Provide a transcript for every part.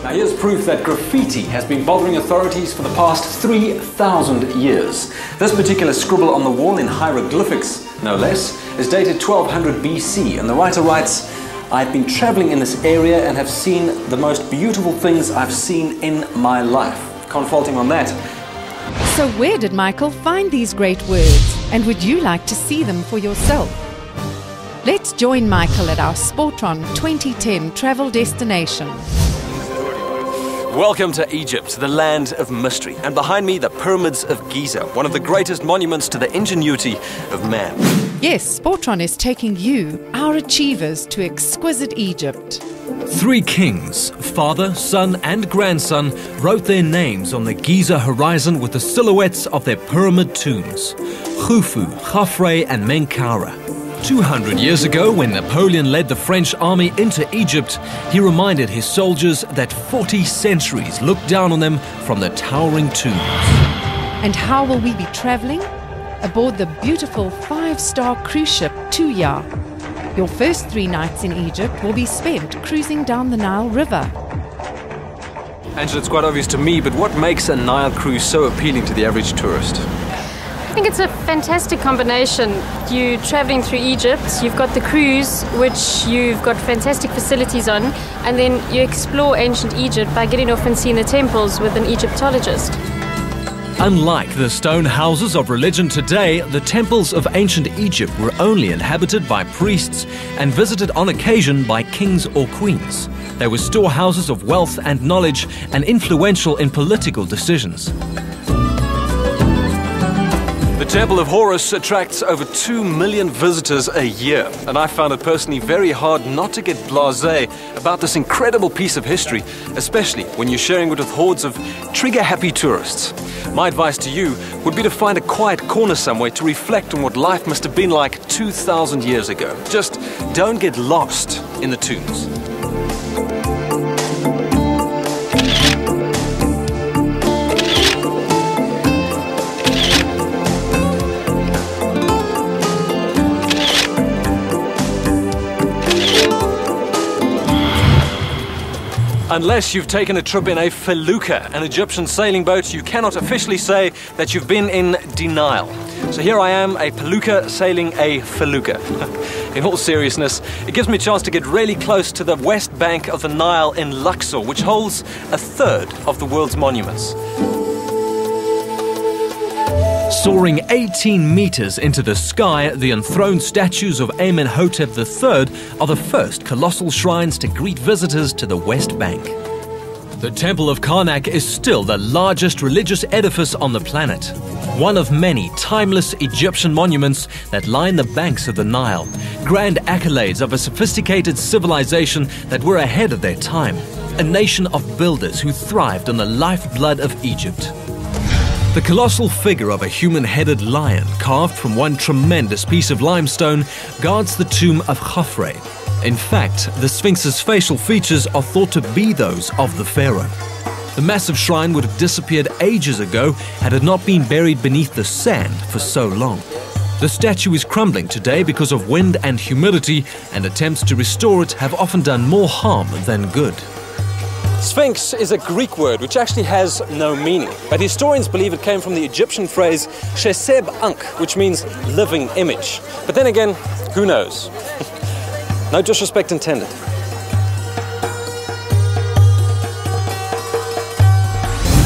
Now here's proof that graffiti has been bothering authorities for the past 3,000 years. This particular scribble on the wall in hieroglyphics, no less, is dated 1200 BC, and the writer writes, "I've been traveling in this area and have seen the most beautiful things I've seen in my life." Can't fault him on that. So where did Michael find these great words? And would you like to see them for yourself? Let's join Michael at our Sportron 2010 travel destination. Welcome to Egypt, the land of mystery. And behind me, the pyramids of Giza, one of the greatest monuments to the ingenuity of man. Yes, Sportron is taking you, our achievers, to exquisite Egypt. 3 kings, father, son and grandson, wrote their names on the Giza horizon with the silhouettes of their pyramid tombs. Khufu, Khafre and Menkaure. 200 years ago, when Napoleon led the French army into Egypt, he reminded his soldiers that 40 centuries looked down on them from the towering tombs. And how will we be traveling? Aboard the beautiful 5-star cruise ship Tuya. Your first 3 nights in Egypt will be spent cruising down the Nile River. Angela, it's quite obvious to me, but what makes a Nile cruise so appealing to the average tourist? I think it's a fantastic combination. You're traveling through Egypt, you've got the cruise, which you've got fantastic facilities on, and then you explore ancient Egypt by getting off and seeing the temples with an Egyptologist. Unlike the stone houses of religion today, the temples of ancient Egypt were only inhabited by priests and visited on occasion by kings or queens. They were storehouses of wealth and knowledge and influential in political decisions. The Temple of Horus attracts over 2 million visitors a year, and I found it personally very hard not to get blasé about this incredible piece of history, especially when you're sharing it with hordes of trigger-happy tourists. My advice to you would be to find a quiet corner somewhere to reflect on what life must have been like 2,000 years ago. Just don't get lost in the tombs. Unless you've taken a trip in a felucca, an Egyptian sailing boat, you cannot officially say that you've been in denial. So here I am, a felucca sailing a felucca. In all seriousness, it gives me a chance to get really close to the west bank of the Nile in Luxor, which holds 1/3 of the world's monuments. Soaring 18 meters into the sky, the enthroned statues of Amenhotep III are the first colossal shrines to greet visitors to the West Bank. The Temple of Karnak is still the largest religious edifice on the planet. One of many timeless Egyptian monuments that line the banks of the Nile. Grand accolades of a sophisticated civilization that were ahead of their time. A nation of builders who thrived on the lifeblood of Egypt. The colossal figure of a human-headed lion, carved from one tremendous piece of limestone, guards the tomb of Khafre. In fact, the Sphinx's facial features are thought to be those of the pharaoh. The massive shrine would have disappeared ages ago had it not been buried beneath the sand for so long. The statue is crumbling today because of wind and humidity, and attempts to restore it have often done more harm than good. Sphinx is a Greek word which actually has no meaning, but historians believe it came from the Egyptian phrase Sheseb Ankh, which means living image. But then again, who knows? No disrespect intended.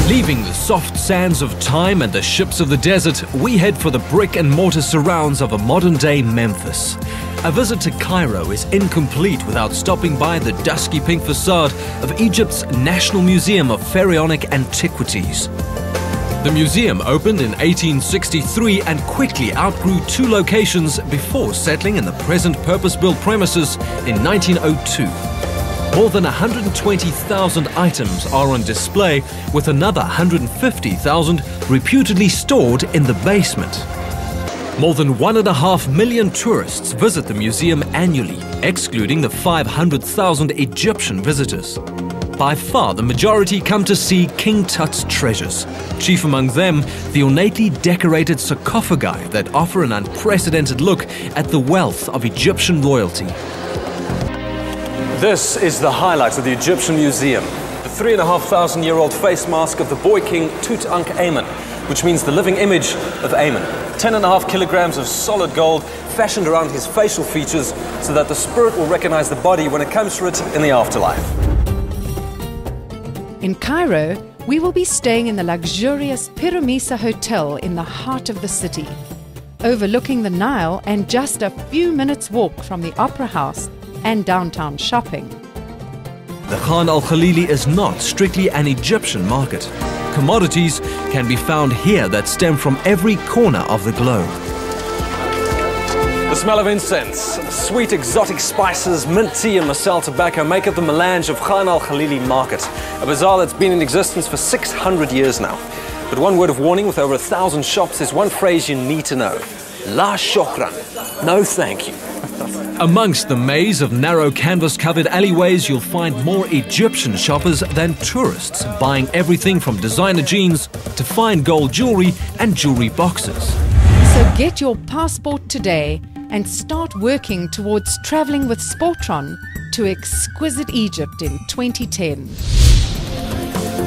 Leaving the soft sands of time and the ships of the desert, we head for the brick and mortar surrounds of a modern-day Memphis. A visit to Cairo is incomplete without stopping by the dusky pink facade of Egypt's National Museum of Pharaonic Antiquities. The museum opened in 1863 and quickly outgrew 2 locations before settling in the present purpose-built premises in 1902. More than 120,000 items are on display, with another 150,000 reputedly stored in the basement. More than 1.5 million tourists visit the museum annually, excluding the 500,000 Egyptian visitors. By far, the majority come to see King Tut's treasures. Chief among them, the ornately decorated sarcophagi that offer an unprecedented look at the wealth of Egyptian royalty. This is the highlight of the Egyptian Museum. The 3,500-year-old face mask of the boy king Tutankhamun, which means the living image of Amun. 10.5 kilograms of solid gold fashioned around his facial features so that the spirit will recognize the body when it comes for it in the afterlife. In Cairo, we will be staying in the luxurious Piramisa Hotel in the heart of the city, overlooking the Nile and just a few minutes' walk from the Opera House and downtown shopping. The Khan al-Khalili is not strictly an Egyptian market. Commodities can be found here that stem from every corner of the globe. The smell of incense, sweet exotic spices, mint tea and Masal tobacco make up the melange of Khan al-Khalili Market, a bazaar that's been in existence for 600 years now. But one word of warning, with over 1,000 shops, there's one phrase you need to know. La shukran. No thank you. Amongst the maze of narrow canvas-covered alleyways, you'll find more Egyptian shoppers than tourists, buying everything from designer jeans to fine gold jewelry and jewelry boxes. So get your passport today and start working towards traveling with Sportron to exquisite Egypt in 2010.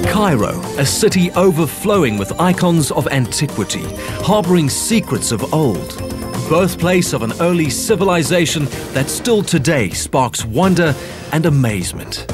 Cairo, a city overflowing with icons of antiquity, harboring secrets of old. Birthplace of an early civilization that still today sparks wonder and amazement.